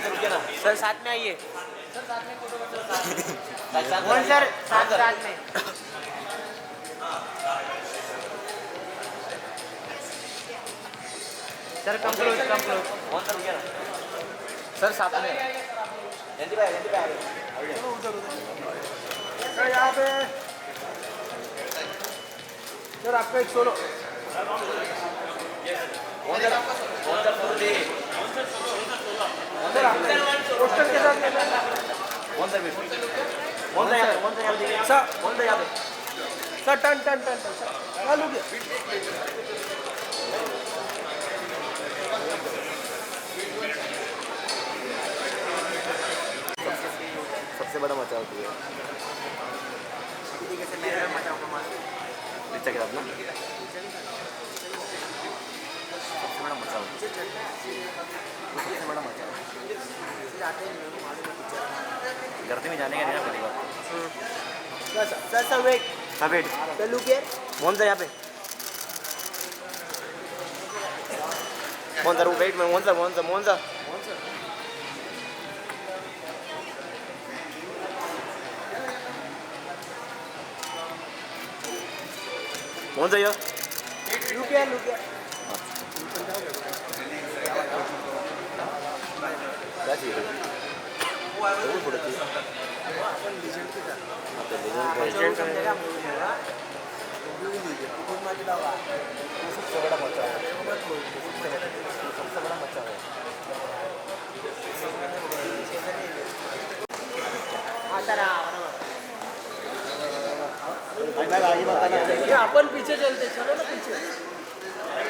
Sir साथ में आइए सर, साथ में फोटो सर, साथ में सर, कम क्लोज सर, साथ में जल्दी भाई सर यहाँ पे सर आपका एक सोलो पोस्टर के साथ सर टन चालू किया सबसे बड़ा मचा होती है नीचे गिरा ना सबसे बड़ा मचा होता है सबसे बड़ा मचा गर्दी में जाने का नहीं ना पहली बार सर वेट हाँ वेट चालू किया मोहन सर यहाँ पे मोहन सर वेट में मोहन सर यो लुकिया क्या चाहिए जरूर फोटो चाहिए सबसे बड़ा मचा है सबसे बड़ा मचा है अपन पीछे चलते चलो ना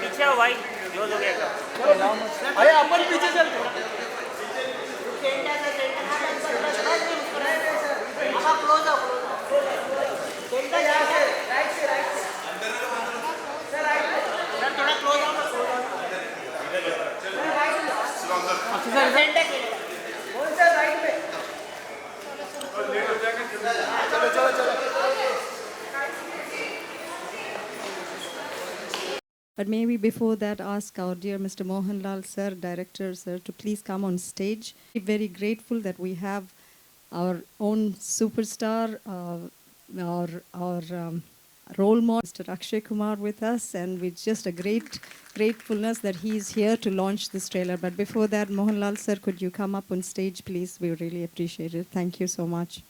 पीछे हो भाई क्लोज हो गया अरे अपन पीछे चलते But maybe before that, ask our dear Mr. Mohanlal sir, director sir, to please come on stage. We're very grateful that we have our own superstar, our role model, Mr. Akshay Kumar, with us, and with just a gratefulness that he is here to launch this trailer. But before that, Mohanlal sir, could you come up on stage, please? We really appreciate it. Thank you so much.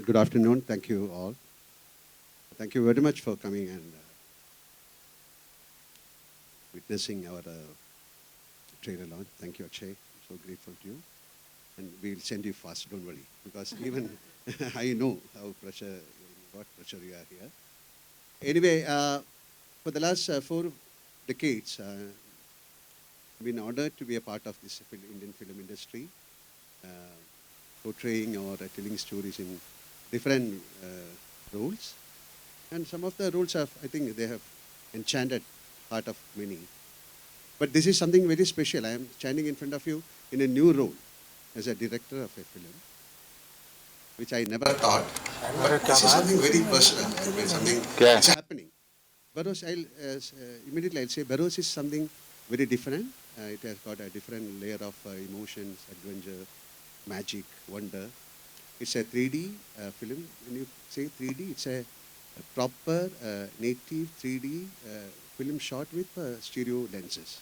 Good afternoon. Thank you all. Thank you very much for coming and witnessing our trailer launch. Thank you, Akshay. I'm so grateful to you. And we'll send you fast, don't worry. Because even I know what pressure you are here. Anyway, for the last 4 decades, I've been honored to be a part of this Indian film industry, portraying or telling stories in different roles. And some of the roles I think they have enchanted heart of many. But this is something very special. I am standing in front of you in a new role as a director of a film, which I never thought. But this is something very personal. I mean, something is happening. Baros, immediately I'll say Baros is something very different. It has got a different layer of emotions, adventure, magic, wonder. It's a 3D film. When you say 3D, it's a proper native 3D film shot with stereo lenses.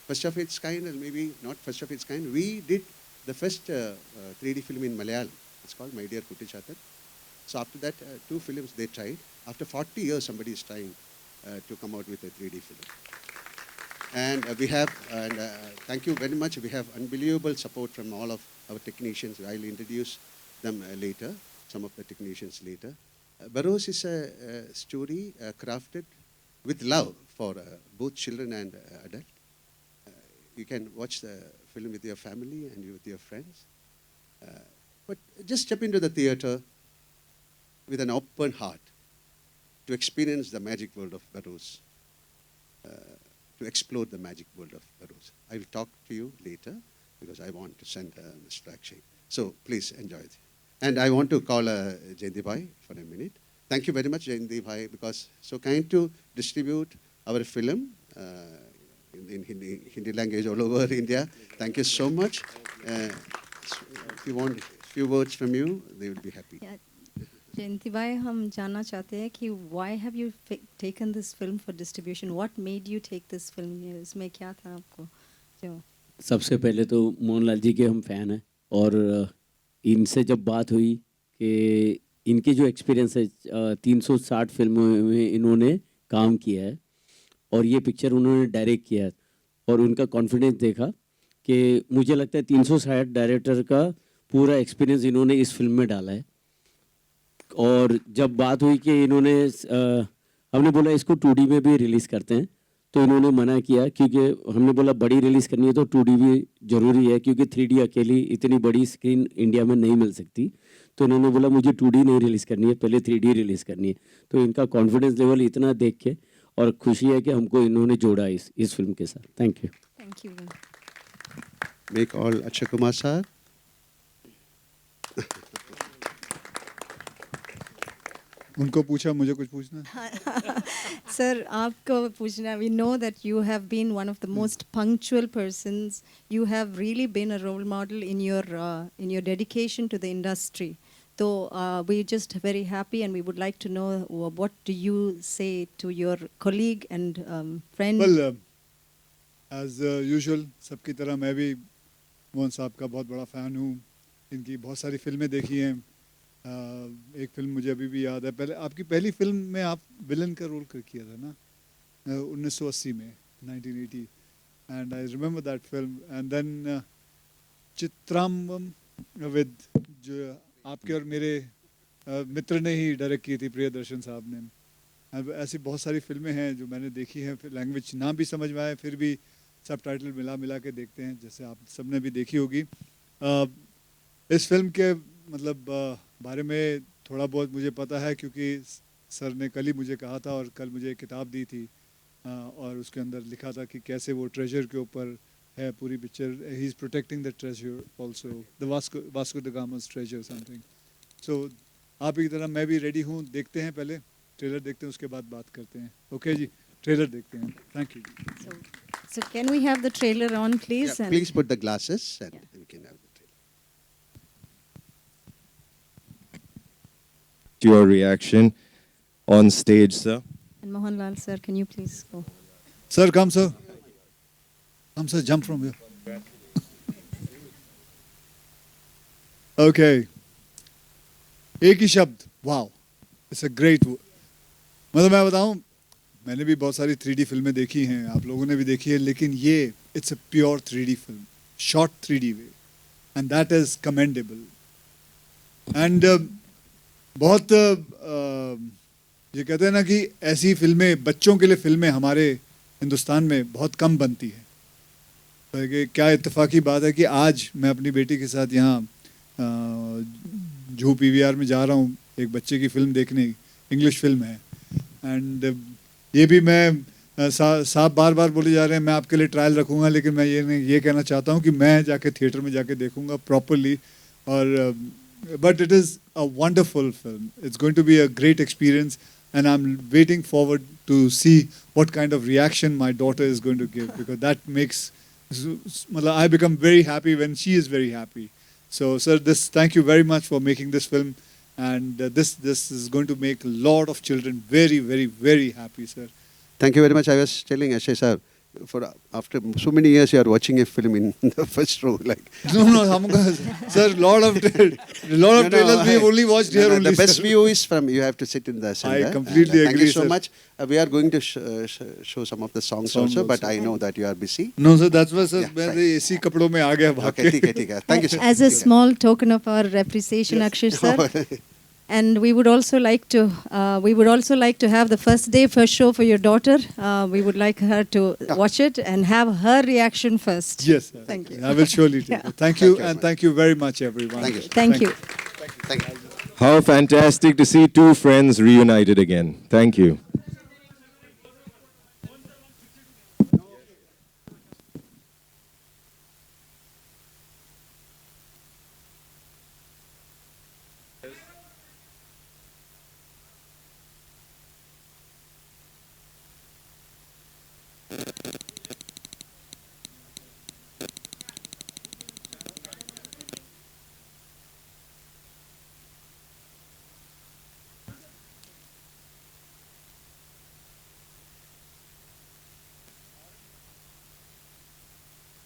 First of its kind, and maybe not first of its kind, we did the first 3D film in Malayalam. It's called My Dear Kuttichathar. So after that, 2 films they tried. After 40 years, somebody is trying to come out with a 3D film. And we have, and thank you very much, we have unbelievable support from all of our technicians. I'll introduce them later, some of the technicians later. Baros is a story crafted with love for both children and adults. You can watch the film with your family and with your friends. But just step into the theater with an open heart to experience the magic world of Baros, to explore the magic world of Baros. I will talk to you later because I want to send Mr. Akshay. So please enjoy it. And I want to call Jayanti Bhai for a minute. Thank you very much, Jayanti Bhai, because so kind to distribute our film in Hindi language all over India. Thank you so much. If you want few words from you, they will be happy. जयंती भाई, हम जानना चाहते हैं कि why have you taken this film for distribution? What made you take this film? इसमें क्या था आपको जो? सबसे पहले तो मोहनलाल जी के हम फ़ैन हैं और इनसे जब बात हुई कि इनकी जो एक्सपीरियंस है 360 फिल्मों में इन्होंने काम किया है और ये पिक्चर उन्होंने डायरेक्ट किया है और उनका कॉन्फिडेंस देखा कि मुझे लगता है 360 डायरेक्टर का पूरा एक्सपीरियंस इन्होंने इस फिल्म में डाला है। और जब बात हुई कि इन्होंने हमने बोला इसको 2D में भी रिलीज़ करते हैं तो इन्होंने मना किया, क्योंकि हमने बोला बड़ी रिलीज़ करनी है तो 2D भी ज़रूरी है, क्योंकि 3D अकेली इतनी बड़ी स्क्रीन इंडिया में नहीं मिल सकती। तो इन्होंने बोला मुझे 2D नहीं रिलीज़ करनी है, पहले 3D रिलीज़ करनी है। तो इनका कॉन्फिडेंस लेवल इतना देख के और खुशी है कि हमको इन्होंने जोड़ा इस फिल्म के साथ। Thank you. Thank you. Make all Akshay Kumar sir. उनको पूछा, मुझे कुछ पूछना? Sir, आपको पूछना, we know that you have been one of the most punctual persons. You have really been a role model in your dedication to the industry. So we're just very happy and we would like to know what do you say to your colleague and friend? Well, as usual, सबकी तरह मैं भी मोहन साहब का बहुत बड़ा fan हूँ। इनकी बहुत सारी फिल्में देखी हैं। एक फिल्म मुझे अभी भी याद है, पहले आपकी पहली फिल्म में आप विलन का रोल किया था ना, 1980 में, 1980, and I remember that film. And then चित्राम्बम विद, जो आपके और मेरे मित्र ने ही डायरेक्ट की थी, प्रियदर्शन साहब ने। अब ऐसी बहुत सारी फिल्में हैं जो मैंने देखी हैं, फिर लैंग्वेज ना भी समझ में आए फिर भी सब टाइटल मिला के देखते हैं, जैसे आप सबने भी देखी होगी। इस फिल्म के मतलब बारे में थोड़ा बहुत मुझे पता है, क्योंकि सर ने कल ही मुझे कहा था और कल मुझे एक किताब दी थी और उसके अंदर लिखा था कि कैसे वो ट्रेजर के ऊपर है पूरी picture. He is protecting the treasure also, the Vasco da Gama's treasure something. So आप की तरह मैं भी रेडी हूँ। देखते हैं, पहले ट्रेलर देखते हैं, उसके बाद बात करते हैं। ओके जी, ट्रेलर देखते हैं। Thank you. So can we have the trailer on, please? Yeah, please put the glasses and we can have the trailer. Your reaction on stage, sir. And Mohanlal sir, can you please go? Sir, come sir. Come sir, jump from here. Okay. एक ही शब्द, wow. It's a great word. मतलब मैं बताऊं, मैंने भी बहुत सारी 3D फिल्में देखी हैं, आप लोगों ने भी देखी है, लेकिन ये it's a pure 3D film, shot 3D way, and that is commendable. And बहुत ये कहते हैं ना कि ऐसी फिल्में, बच्चों के लिए फिल्में हमारे हिंदुस्तान में बहुत कम बनती हैं। तो कि क्या इत्तेफाकी बात है कि आज मैं अपनी बेटी के साथ यहाँ जूहू PVR में जा रहा हूँ एक बच्चे की फिल्म देखने, इंग्लिश फिल्म है। एंड ये भी मैं साहब बार बार बोले जा रहे हैं मैं आपके लिए ट्रायल रखूँगा, लेकिन मैं ये कहना चाहता हूँ कि मैं जाके थिएटर में जाके देखूँगा प्रॉपरली। और but it is a wonderful film, it's going to be a great experience and I am waiting forward to see what kind of reaction my daughter is going to give, because that makes, मतलब I become very happy when she is very happy. So sir, thank you very much for making this film, and this is going to make a lot of children very, very, very happy, sir. Thank you very much. I was telling Akshay sir, for after so many years you are watching a film in the first row, like. No, sir, lot of trailers we have only watched here only. The best sir. view is from, you have to sit in the center. I completely Thank agree, you so sir. much. We are going to show some of the songs also, but I know that you are busy. No, sir, that's why, sir. Yeah, मैं fine. इसी कपड़ों में आ गया भाग Okay, के। ठीक है। Thank you, sir. As a small token of our appreciation, Akshay sir, and we would also like to have the first day first show for your daughter. We would like her to watch it and have her reaction first. Yes, sir. Thank you. I will surely take it. Thank you, Thank you, and thank you very much, everyone. Thank you, sir. Thank you. Thank you. How fantastic to see two friends reunited again. Thank you.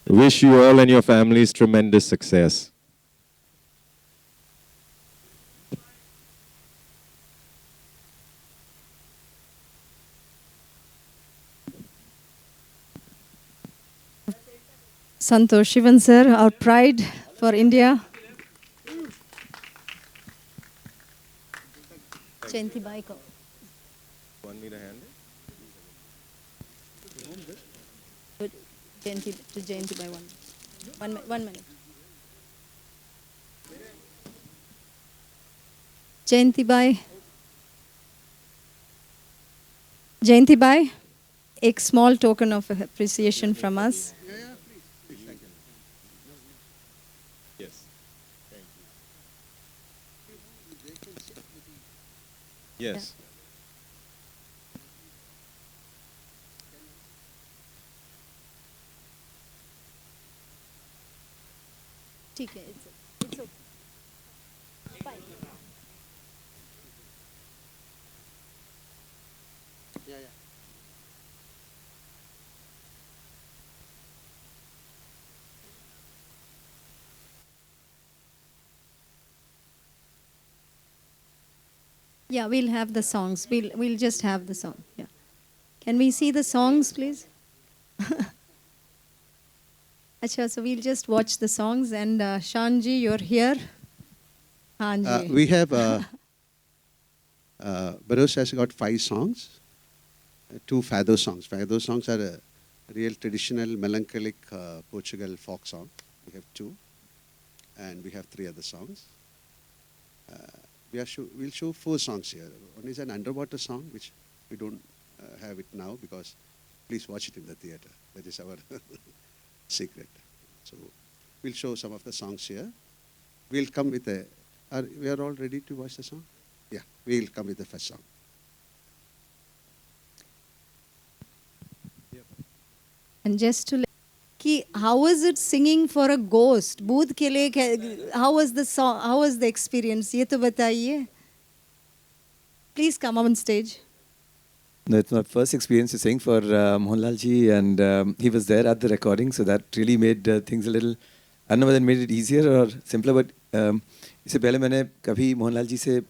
Wish you all and your families tremendous success. Santosh Shivan sir, our pride for India. Jayanti Bai ko. Want me to hand it? Jayanti Bai, 1 minute. Jayanti Bai, a small token of appreciation from us. Yes. Thank you. Yes. ठीक है, it's okay. Fine. Yeah, we'll have the songs. We'll just have the song. Yeah. Can we see the songs, please? Acha, so we'll just watch the songs. And Shanji, you're here. Hanji. We have, Baros has got 5 songs, 2 Fado songs. Fado songs are a real traditional melancholic Portugal folk song. We have 2. And we have 3 other songs. We'll show 4 songs here. One is an underwater song, which we don't have it now because please watch it in the theater. That is our secret. So we'll show some of the songs here. We'll come with a... we are all ready to watch the song? Yeah, we'll come with the first song. And just to how was it singing for a ghost? Booth ke liye, how was the song? How was the experience? Ye to bataiye. Please come on stage. No, it's my first experience to sing for Mohanlal ji, and he was there at the recording, so that really made things a little, I don't know whether it made it easier or simpler, but इससे पहले मैंने कभी मोहनलाल जी से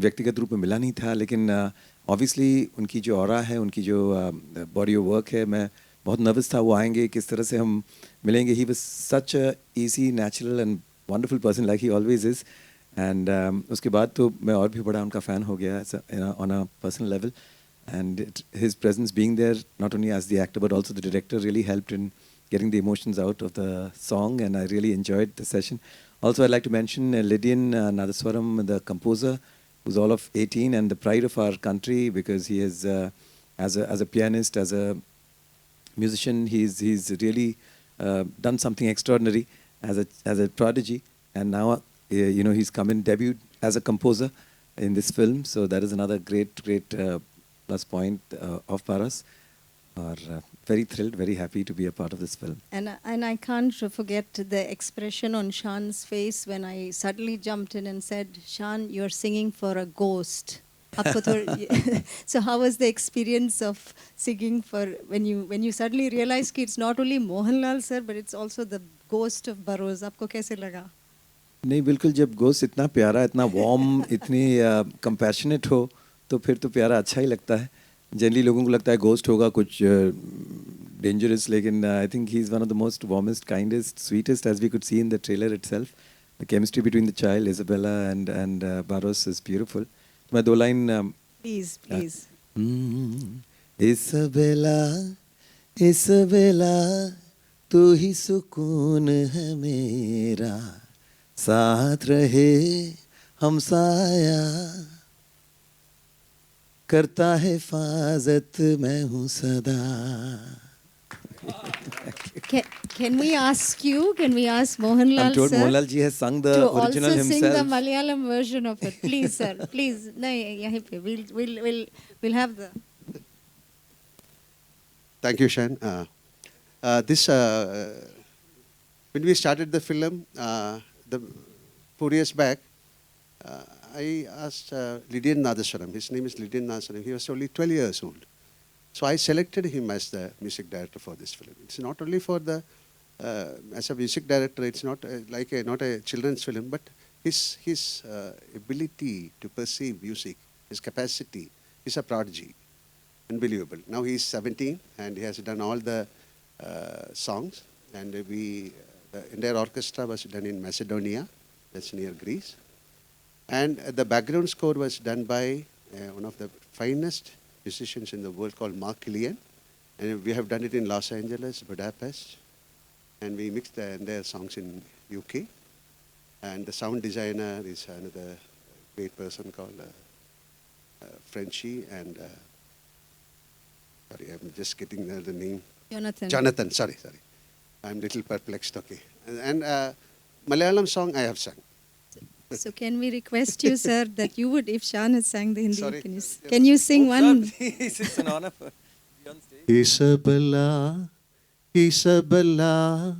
व्यक्तिगत रूप में मिला नहीं था, लेकिन obviously उनकी जो ऑरा है, उनकी जो बॉडी ऑफ वर्क है, मैं बहुत नर्वस था वो आएंगे, किस तरह से हम मिलेंगे. He was such a easy, natural and wonderful person like he always is. And उसके बाद तो मैं और भी बड़ा उनका फ़ैन हो गया on a personal level. And his presence being there, not only as the actor but also the director, really helped in getting the emotions out of the song, and I really enjoyed the session. Also, I'd like to mention Lydian Nadaswaram, the composer, who's all of 18 and the pride of our country, because he is, as a pianist, as a musician, he's really done something extraordinary as a prodigy, and now he's come in debuted as a composer in this film, so that is another great plus point of Paras. Very thrilled, very happy to be a part of this film. And I can't forget the expression on Shan's face when I suddenly jumped in and said, "Shan, you're singing for a ghost." So how was the experience of singing for when you suddenly realized that it's not only Mohanlal sir but it's also the ghost of Baroz? आपको कैसे लगा? नहीं, बिल्कुल, जब ghost इतना प्यारा, इतना warm, इतनी कंपैशनेट हो तो फिर तो प्यारा अच्छा ही लगता है. जनरली लोगों को लगता है गोस्ट होगा कुछ डेंजरस, लेकिन I think he is one of the most warmest, kindest, sweetest, as we could see in the trailer itself. The chemistry between the child Isabella and Barroz is beautiful. मैं 2 line please Isabella तू ही सुकून है मेरा, साथ रहे हमसाया, करता है हिफाजत मैं हूँ सदा. Can we ask Mohanlal I'm told sir Mohanlal ji has sung the to original also himself. sing the Malayalam version of it, please sir, please. नहीं, यहीं पे we'll have the. Thank you, Shan. When we started the film, 4 years back, I asked Lydian Nadaswaram. His name is Lydian Nadaswaram. He was only 12 years old. So I selected him as the music director for this film. It's not only for the as a music director, it's not not a children's film, but his ability to perceive music, his capacity, is a prodigy, unbelievable. Now he's 17 and he has done all the songs, and the entire orchestra was done in Macedonia, that's near Greece, and the background score was done by one of the finest musicians in the world called Mark Killian, and we have done it in Los Angeles, Budapest, and we mixed the entire songs in UK. And the sound designer is another great person called Frenchie, and sorry, I'm just getting the name. Jonathan, sorry. I'm a little perplexed, okay. And Malayalam song I have sung. So can we request you, sir, that you would, if Shan has sang the Hindi, Sorry. can you sing one? It's an honor for be on stage. Isabella,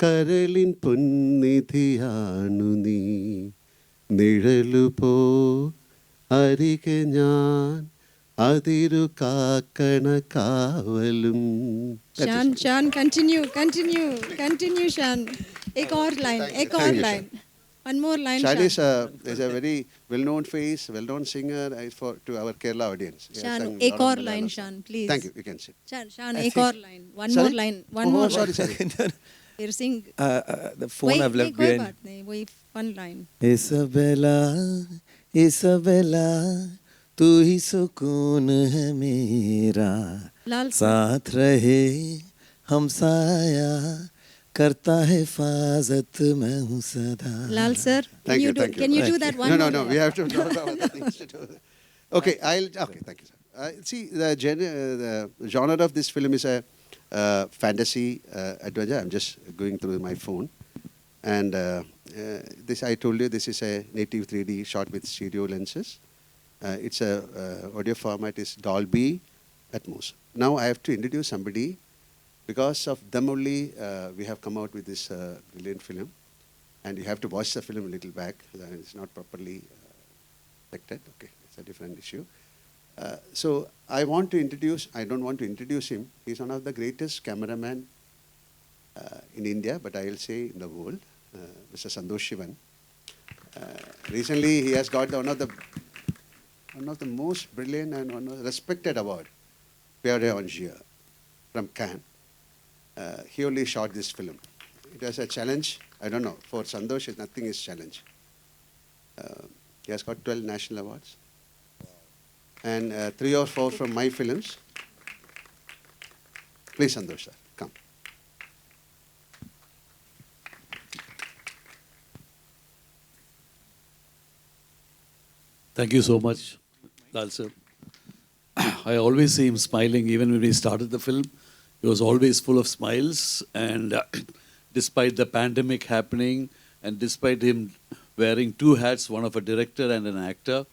കരളിൻ പൊന്നിധിയാണു നീ നിഴലുപോ അരികെ ഞാൻ അതിരു കാക്കണ കാവലും. Shan, continue, Shan. Ek aur line. Thank you, Shan. One more line, Shan Shan. is a very well-known face, well-known singer to our Kerala audience. He has Shan, sung ek lot of aur Malayalam line, songs. Shan, please. Thank you, you can sit. Shan, ek aur line. One Sorry? more line. Sorry. We're sing. The phone I've left कोई behind. बात नहीं, वही one line. Isabella, तू ही सुकून है मेरा, Lal, साथ रहे हमसाया, करता है हिफाजत मैं हूँ सदा. Lal sir, Thank you. can you do that one No, more? we have to know the other things to do. Okay, thank you, sir. See, the genre of this film is a fantasy adventure. I'm just going through my phone. And this, I told you, this is a native 3D shot with stereo lenses. Its audio format is Dolby Atmos. Now I have to introduce somebody. Because of them only, we have come out with this brilliant film. And you have to watch the film a little back. It's not properly selected. Okay, it's a different issue. So I don't want to introduce him. He's one of the greatest cameramen in India, but I will say in the world, Mr. Santosh Shivan. Recently, he has got one of the most brilliant and one of the respected award, Pierre d'Angier, from Cannes. He only shot this film. It was a challenge. I don't know. For Santosh, nothing is challenge. He has got 12 national awards. And 3 or 4 from my films. Please, Santosh, sir, come. Thank you so much, Lal sir. I always see him smiling. Even when we started the film, he was always full of smiles. And despite the pandemic happening, and despite him wearing 2 hats, one of a director and an actor,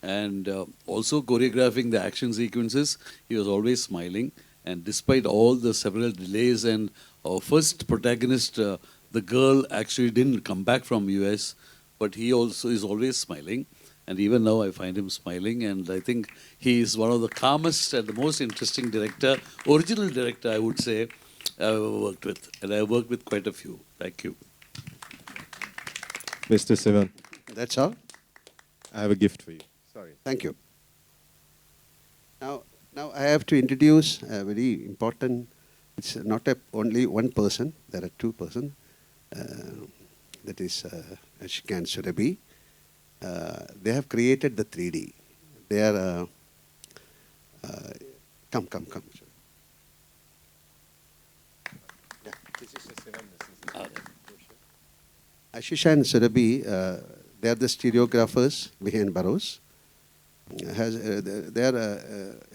and also choreographing the action sequences, he was always smiling. And despite all the several delays, and our first protagonist, the girl actually didn't come back from US, but he also is always smiling. And even now I find him smiling, and I think he is one of the calmest and the most interesting director, original director I would say, I've ever worked with. And I've worked with quite a few. Thank you. Mr. Sivan, That's all? I have a gift for you. Sorry. Thank you. Now I have to introduce a very important, it's not only one person, there are 2 persons. That is Ashika and Surabhi. They have created the 3D. They are, come. Yeah. Ashisha and Surabhi, they are the stereographers behind Barrows. Their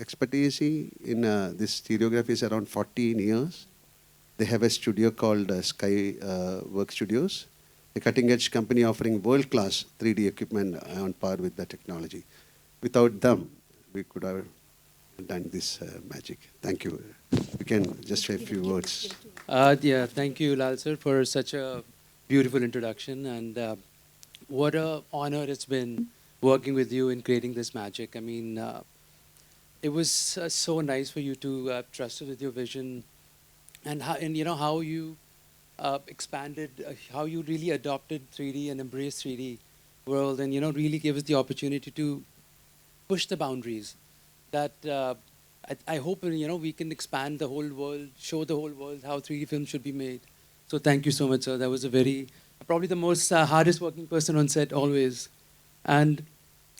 expertise in this stereography is around 14 years. They have a studio called Sky Work Studios, a cutting-edge company offering world-class 3D equipment on par with the technology. Without them, we could have done this magic. Thank you. We can just say a few words. Yeah, thank you, Lal sir, for such a beautiful introduction. And what an honor it's been working with you in creating this magic. I mean, it was so nice for you to trust us with your vision, and how you expanded, how you really adopted 3D and embraced 3D world, and really gave us the opportunity to push the boundaries. That I hope we can expand the whole world, show the whole world how 3D films should be made. So thank you so much, sir. That was probably the most hardest working person on set always, and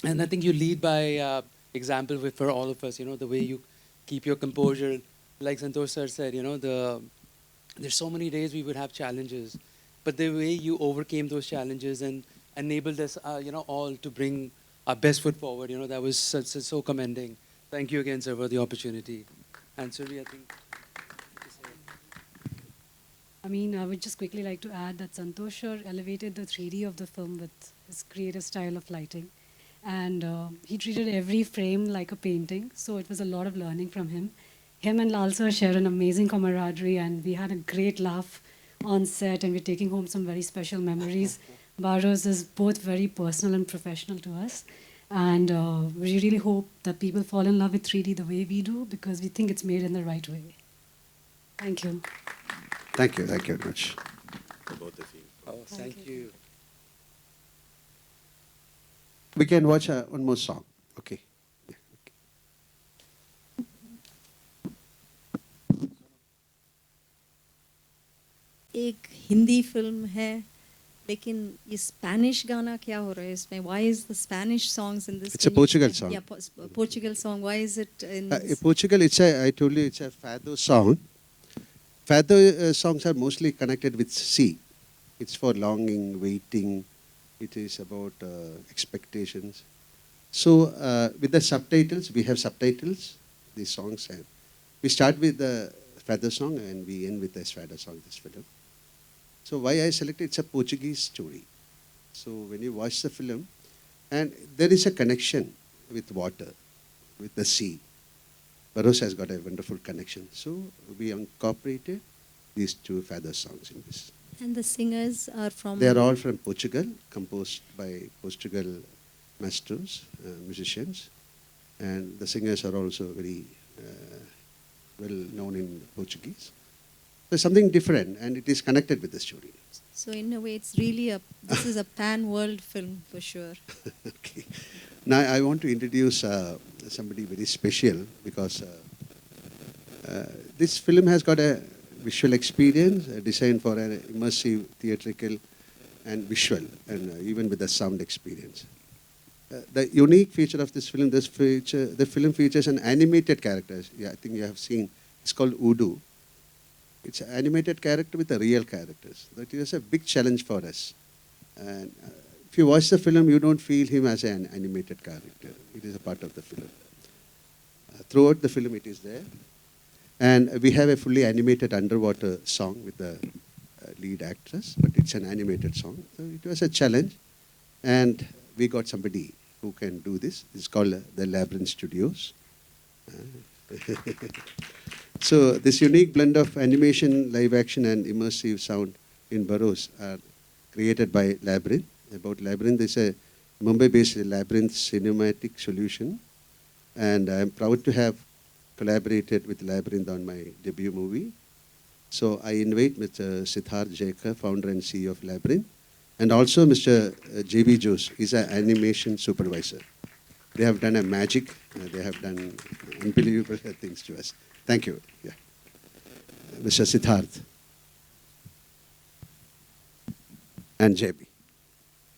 I think you lead by example for all of us. The way you keep your composure, like Santosh sir said. There's so many days we would have challenges, but the way you overcame those challenges and enabled us, all to bring our best foot forward, that was so commending. Thank you again, sir, for the opportunity. And Surya, I think. I mean, I would just quickly like to add that Santosh sir elevated the 3D of the film with his creative style of lighting. And he treated every frame like a painting. So it was a lot of learning from him. Him and Lal sir share an amazing camaraderie, and we had a great laugh on set, and we're taking home some very special memories. Barros is both very personal and professional to us. And we really hope that people fall in love with 3D the way we do, because we think it's made in the right way. Thank you. Thank you very much. Oh, thank you. We can watch one more song. Okay. Yeah, okay. एक Hindi film है, लेकिन ये Spanish गाना क्या हो रहा है इसमें? Why is the Spanish songs in this? It's a Portugal song. Yeah, Portugal song. Why is it in? Portugal, I told you, it's a fado song. Fado songs are mostly connected with sea. It's for longing, waiting. It is about expectations. So with the subtitles, we have subtitles, these songs. And we start with the fado song and we end with the fado song, this film. So why I selected, it's a Portuguese story. So when you watch the film, and there is a connection with water, with the sea. Barros has got a wonderful connection. So we incorporated these two fado songs in this. And the singers are from? They are all from Portugal, composed by Portugal maestros, musicians. And the singers are also very well known in Portuguese. So something different, and it is connected with the story. So in a way, it's really this is a pan-world film for sure. Okay. Now I want to introduce somebody very special, because this film has got a visual experience designed for an immersive theatrical and visual, and even with the sound experience. The unique feature of this film, the film features an animated character. Yeah, I think you have seen. It's called Udu. It's an animated character with the real characters. That is a big challenge for us. And if you watch the film, you don't feel him as an animated character. It is a part of the film. Throughout the film, it is there. And we have a fully animated underwater song with the lead actress, but it's an animated song. So it was a challenge. And we got somebody who can do this. It's called the Labyrinth Studios. So this unique blend of animation, live action, and immersive sound in Barros are created by Labyrinth. About Labyrinth is a Mumbai-based Labyrinth cinematic solution. And I'm proud to have collaborated with Labyrinth on my debut movie. So I invite Mr. Siddharth Jaika, founder and CEO of Labyrinth, and also Mr. J.B. Jose, he's an animation supervisor. They have done a magic. They have done unbelievable things to us. Thank you. Yeah. Mr. Siddharth and JB.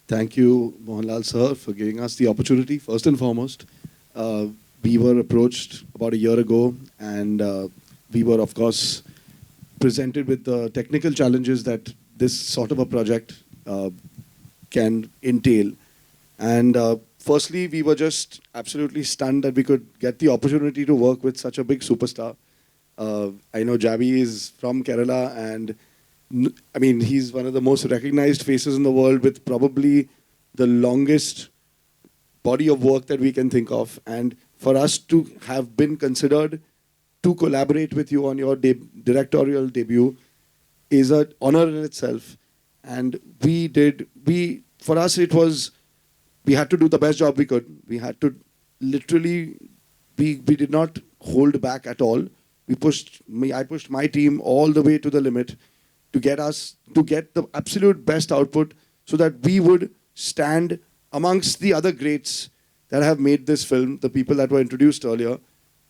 Thank you, Mohanlal sir, for giving us the opportunity. First and foremost, we were approached about a year ago, and we were, of course, presented with the technical challenges that this sort of a project can entail. And firstly, we were just absolutely stunned that we could get the opportunity to work with such a big superstar. I know Jabi is from Kerala, and I mean, he's one of the most recognized faces in the world with probably the longest body of work that we can think of. And for us to have been considered to collaborate with you on your directorial debut is an honor in itself. And for us, it was, we had to do the best job we could. We had to literally, we did not hold back at all. I pushed my team all the way to the limit to get the absolute best output so that we would stand amongst the other greats that have made this film, the people that were introduced earlier.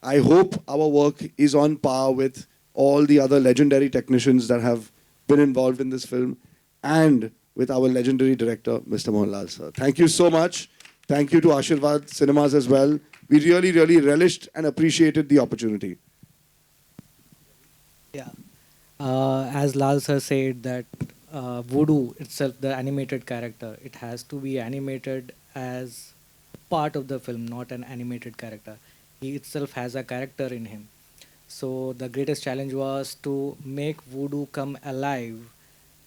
I hope our work is on par with all the other legendary technicians that have been involved in this film and with our legendary director, Mr. Mohanlal sir. Thank you so much. Thank you to Ashirvad Cinemas as well. We really, really relished and appreciated the opportunity. Yeah. As Lal sir said that Voodoo itself, the animated character, it has to be animated as part of the film, not an animated character. He itself has a character in him. So the greatest challenge was to make Voodoo come alive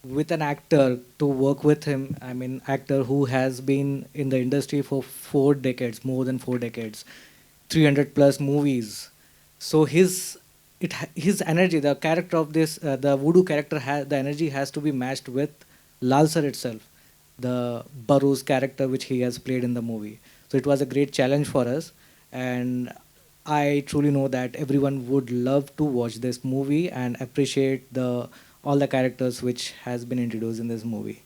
with an actor, to work with him. I mean, actor who has been in the industry for 4 decades, more than 4 decades, 300 plus movies. So his energy, the character of this, the Voodoo character, the energy has to be matched with Lal sir itself, the Burrows character which he has played in the movie. So it was a great challenge for us, and I truly know that everyone would love to watch this movie and appreciate all the characters which has been introduced in this movie.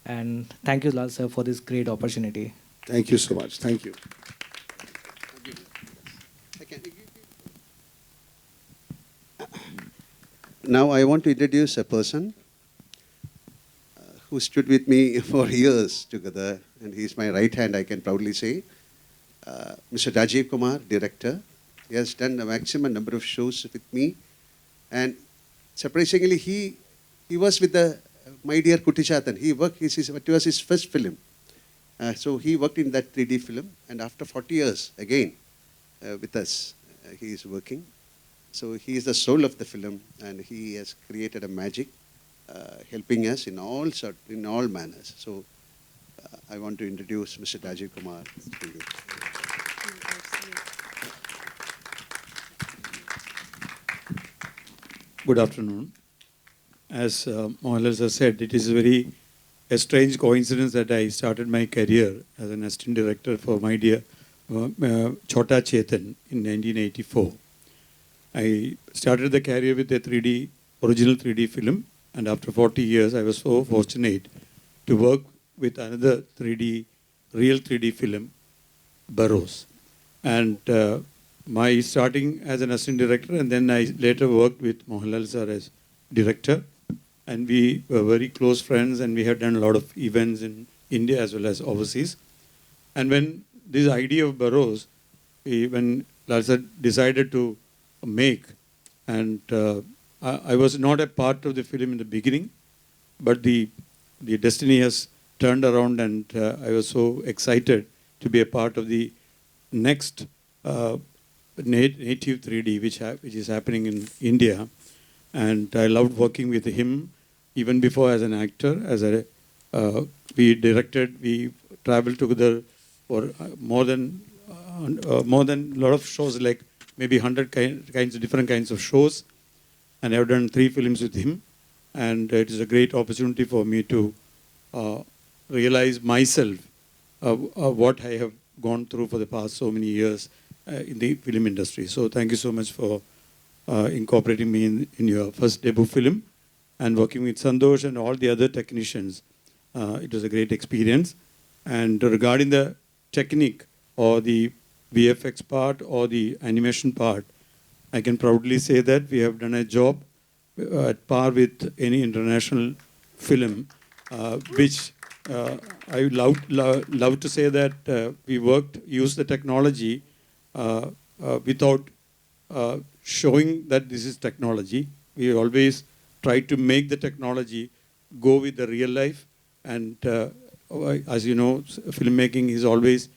And thank you, Lal sir, for this great opportunity. Thank you so much. Thank you. Now I want to introduce a person who stood with me for years together, and he's my right hand, I can proudly say. Mr. Rajiv Kumar, director. He has done the maximum number of shows with me, and surprisingly, he was with My Dear Kuttichatan. It was his first film. So he worked in that 3D film, and after 40 years, again, with us, he is working. So he is the soul of the film, and he has created a magic, helping us in all manners. So I want to introduce Mr. Rajiv Kumar to you. Good afternoon. As Mohanlal sir said, it is a strange coincidence that I started my career as an assistant director for My Dear Chota Chetan in 1984. I started the career with a original 3D film, and after 40 years, I was so fortunate to work with another real 3D film, Burrows. And my starting as an assistant director, and then I later worked with Mohanlal sir as director, and we were very close friends, and we had done a lot of events in India as well as overseas. And when this idea of Burrows, when Lal sir decided to make, and I was not a part of the film in the beginning, but the destiny has turned around, and I was so excited to be a part of the next native 3D which is happening in India. And I loved working with him even before as an actor. We traveled together for more than a lot of shows, like maybe 100 different kinds of shows, and I've done 3 films with him, and it is a great opportunity for me to realize myself what I have gone through for the past so many years in the film industry. So thank you so much for incorporating me in your first debut film, and working with Santosh and all the other technicians. It was a great experience. And regarding the technique or the VFX part or the animation part, I can proudly say that we have done a job at par with any international film, which I would love to say that we used the technology without showing that this is technology. We always try to make the technology go with the real life. And as you know, filmmaking is always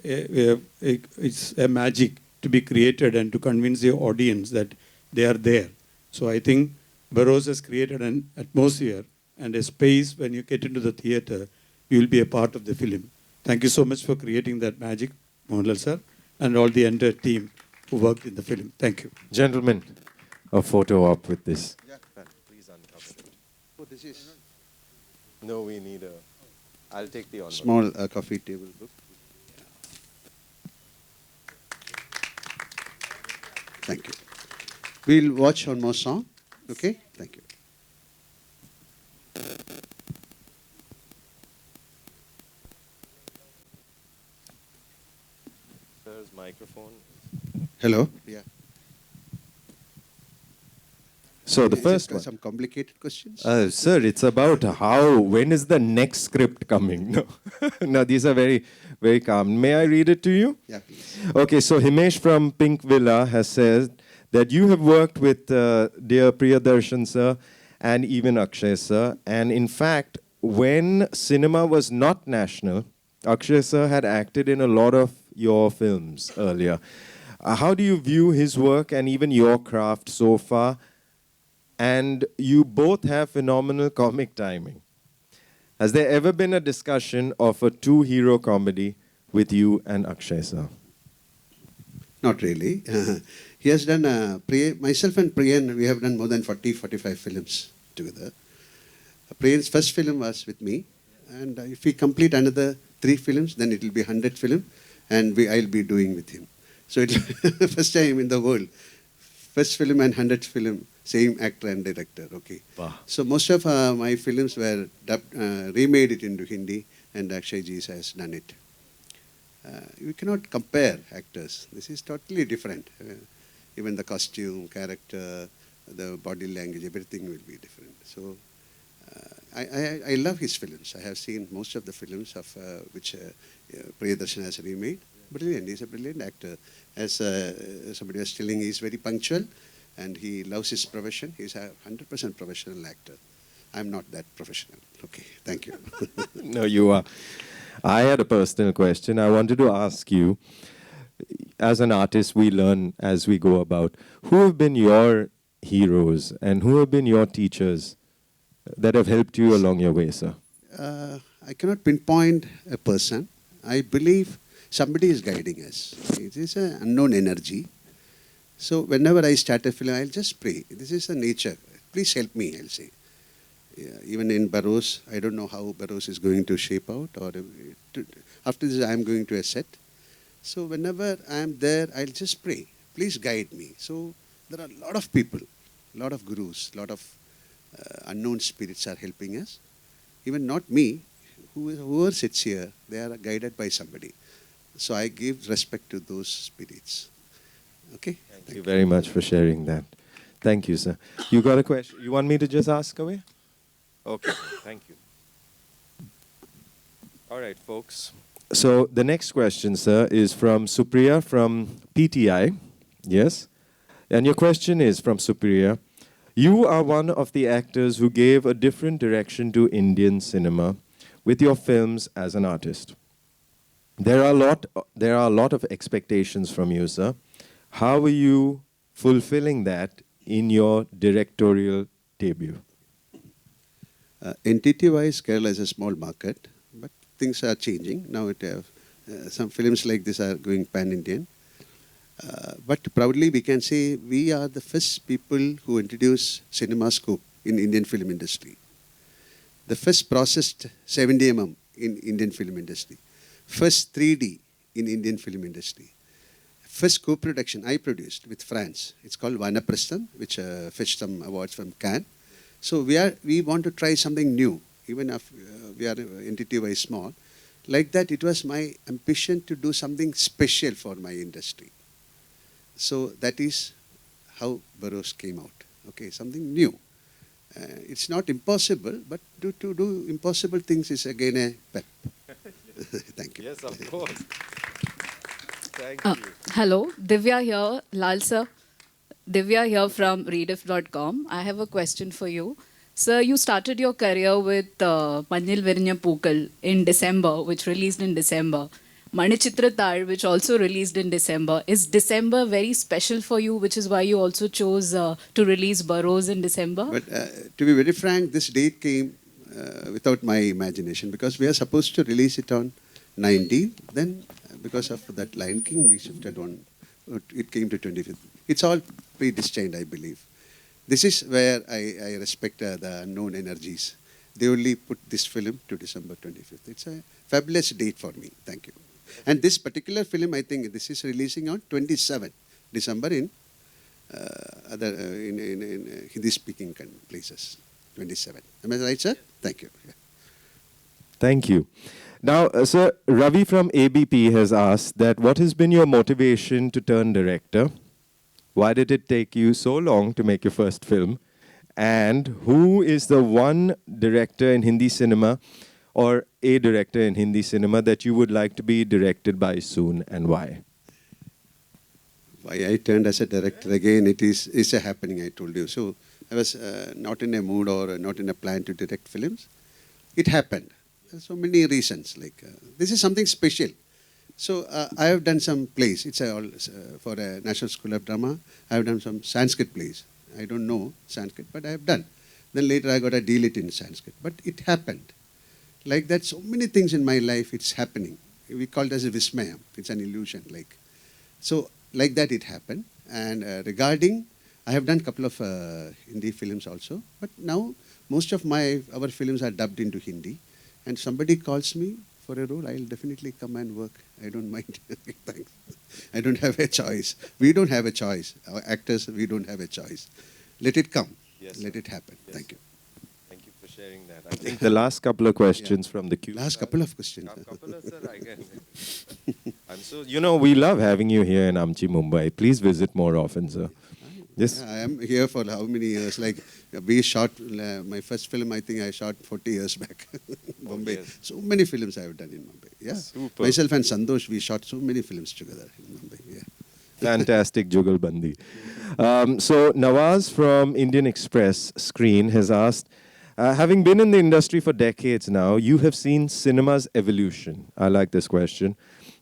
it's a magic to be created and to convince the audience that they are there. So I think Burrows has created an atmosphere and a space. When you get into the theater, you will be a part of the film. Thank you so much for creating that magic, Mohanlal sir, and all the entire team who worked in the film. Thank you. Gentlemen, a photo op with this. Yeah, please uncover it. Oh, this is... No, we need a... I'll take the honor. Small coffee table book. Thank you. We'll watch one more song. Okay? Thank you. Hello. Yeah. So the Is first it one. some complicated questions? Sir, it's about when is the next script coming? No, no, these are very, very calm. May I read it to you? Yeah, please. Okay, so Himesh from Pink Villa has said that you have worked with dear Priyadarshan sir and even Akshay sir. And in fact, when cinema was not national, Akshay sir had acted in a lot of your films earlier. How do you view his work and even your craft so far? And you both have phenomenal comic timing. Has there ever been a discussion of a two-hero comedy with you and Akshay sir? Not really. He has done, myself and Priyan, we have done more than 40, 45 films together. Priyan's first film was with me. And if we complete another 3 films, then it will be 100 film. And I'll be doing with him. So it's first time in the world. First film and 100th film, same actor and director. Okay. Wow. So most of my films were remade it into Hindi, and Akshay ji has done it. You cannot compare actors. This is totally different. Even the costume, character, the body language, everything will be different. So I love his films. I have seen most of the films of which Priyadarshan has remade. Brilliant. He's a brilliant actor. As somebody was telling, he's very punctual and he loves his profession. He's a 100% professional actor. I'm not that professional. Okay, thank you. No, you are. I had a personal question. I wanted to ask you, as an artist, we learn as we go about. Who have been your heroes and who have been your teachers that have helped you along your way, sir? I cannot pinpoint a person. I believe somebody is guiding us. It is an unknown energy. So whenever I start a film, I'll just pray. This is the nature. Please help me, I'll say. Yeah, even in Burrows, I don't know how Burrows is going to shape out. Or after this, I'm going to a set. So whenever I'm there, I'll just pray. Please guide me. So there are a lot of people, a lot of gurus, a lot of unknown spirits are helping us. Even not me, whoever sits here, they are guided by somebody. So I give respect to those spirits. Okay? Thank you very much for sharing that. Thank you, sir. You got a question? You want me to just ask away? Okay, thank you. All right, folks. So the next question, sir, is from Supriya from PTI. Yes? And your question is from Supriya. You are one of the actors who gave a different direction to Indian cinema with your films as an artist. There are a lot of expectations from you, sir. How are you fulfilling that in your directorial debut? Entity-wise, Kerala is a small market, but things are changing. Now some films like this are going pan-Indian. But proudly we can say we are the first people who introduced CinemaScope in Indian film industry. The first processed 70mm in Indian film industry. First 3D in Indian film industry. First co-production I produced with France. It's called Vanaprastham, which fetched some awards from Cannes. So we want to try something new, even if we are entity-wise small. Like that, it was my ambition to do something special for my industry. So that is how Burrows came out. Okay, something new. It's not impossible, but to do impossible things is again a pep. Thank you. Yes, of course. Thank you. Hello, Divya here, Lal sir. Divya here from Rediff.com. I have a question for you. Sir, you started your career with Mannil Virinja Pookal in December, which released in December. Manichitra Tal, which also released in December. Is December very special for you, which is why you also chose to release Burrows in December? But to be very frank, this date came without my imagination because we are supposed to release it on 19th. Then because of that Lion King, we shifted on. It came to 25th. It's all predestined, I believe. This is where I respect the unknown energies. They only put this film to December 25th. It's a fabulous date for me. Thank you. And this particular film, I think this is releasing on 27th December in in Hindi-speaking places. 27. Am I right, sir? Thank you. Yeah. Thank you. Now, sir, Ravi from ABP has asked that what has been your motivation to turn director? Why did it take you so long to make your first film? And who is the one director in Hindi cinema or a director in Hindi cinema that you would like to be directed by soon, and why? Why I turned as a director again, it's a happening, I told you. So I was not in a mood or not in a plan to direct films. It happened. So many reasons. This is something special. So I have done some plays. It's for a National School of Drama. I have done some Sanskrit plays. I don't know Sanskrit, but I have done. Then later I got a deal it in Sanskrit. But it happened. Like that, so many things in my life, it's happening. We call it as a vismayam. It's an illusion. So like that it happened. And regarding, I have done a couple of Hindi films also. But now most of our films are dubbed into Hindi. And somebody calls me for a role, I'll definitely come and work. I don't mind. Thanks. I don't have a choice. We don't have a choice. Our actors, we don't have a choice. Let it come. Yes, Let it happen. Yes. Thank you. Thank you for sharing that. I think the last couple of questions from the queue. Last couple of questions. We love having you here in Amchi, Mumbai. Please visit more often, sir. Yes. I am here for how many years? We shot my first film, I think I shot 40 years back in Bombay. Yes. So many films I have done in Mumbai. Yeah. Super. Myself and Santosh, we shot so many films together in Mumbai. Yeah. Fantastic Jugalbandi. So Nawaz from Indian Express Screen has asked, having been in the industry for decades now, you have seen cinema's evolution. I like this question.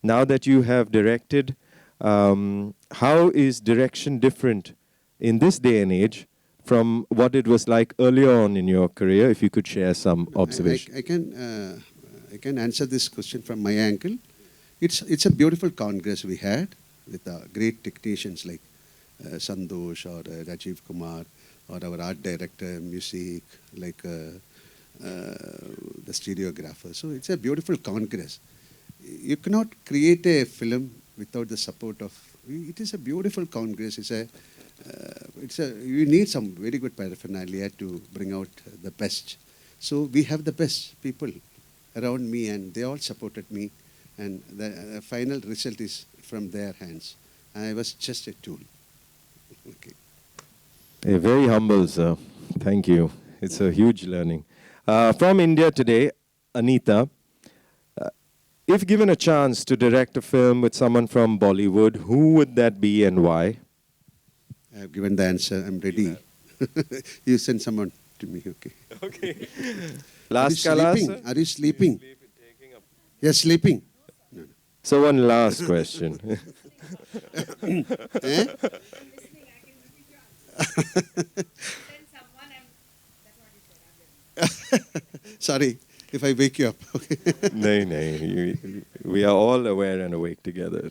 Now that you have directed, how is direction different in this day and age from what it was like earlier on in your career? If you could share some observations. I can answer this question from my angle. It's a beautiful congress we had with great technicians like Santosh or Rajiv Kumar or our art director, music, the stereographer. So it's a beautiful congress. You cannot create a film without the support of. It is a beautiful congress. You need some very good paraphernalia to bring out the best. So we have the best people around me, and they all supported me, and the final result is from their hands. I was just a tool. Okay. Very humble, sir. Thank you. It's a huge learning. From India today, Anita, if given a chance to direct a film with someone from Bollywood, who would that be and why? I have given the answer. I'm ready. You send someone to me, okay? Okay. Last sleeping? Are you sleeping? You're sleeping. No. So one last question. Sorry if I wake you up. Okay. No. We are all aware and awake together.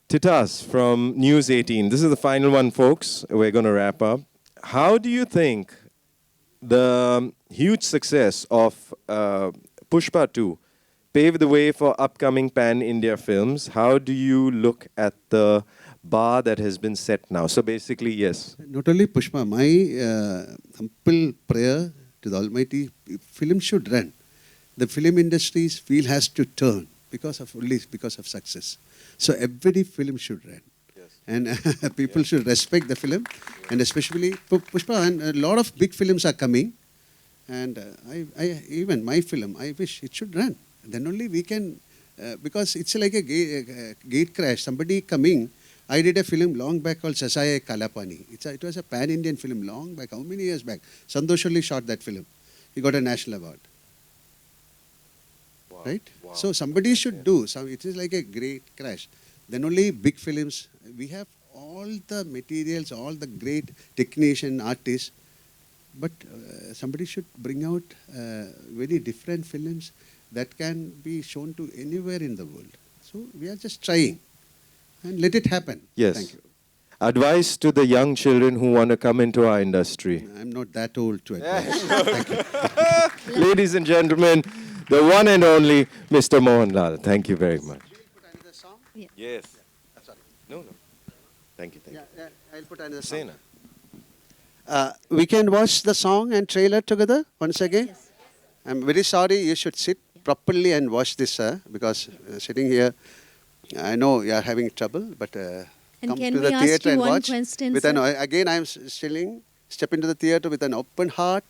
Titas from News 18. This is the final one, folks. We're going to wrap up. How do you think the huge success of Pushpa 2 paved the way for upcoming pan-India films? How do you look at the bar that has been set now? So basically, yes. Not only Pushpa, my humble prayer to the Almighty, film should run. The film industry's wheel has to turn because of success. So every film should run. Yes. And people should respect the film, and especially Pushpa, and a lot of big films are coming. And even my film, I wish it should run. Then only we can, because it's like a gate crash. Somebody coming. I did a film long back called Sasaya Kalapani. It was a pan-Indian film long back. How many years back? Santosh only shot that film. He got a national award. Wow. Right? Wow. So somebody should do. It is like a great crash. Then only big films. We have all the materials, all the great technician, artists. But somebody should bring out very different films that can be shown to anywhere in the world. So we are just trying. And let it happen. Yes. Thank you. Advice to the young children who want to come into our industry. I'm not that old to advise. Thank you. Ladies and gentlemen, the one and only Mr. Mohanlal. Thank you very much. Yeah. Yes. No. Thank you. I'll put another song. We can watch the song and trailer together once again. Yes. I'm very sorry. You should sit. properly and watch this, sir, because sitting here, I know you are having trouble, but come can to we the ask theatre you and one watch. question, With sir? again, I am step into the theatre with an open heart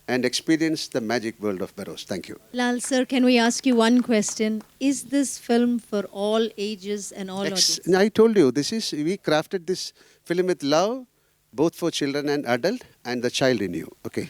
and experience the magic world of Burroughs. Thank you. Lal sir, can we ask you one question? Is this film for all ages and all audiences? I told you, we crafted this film with love, both for children and adult, and the child in you. Okay.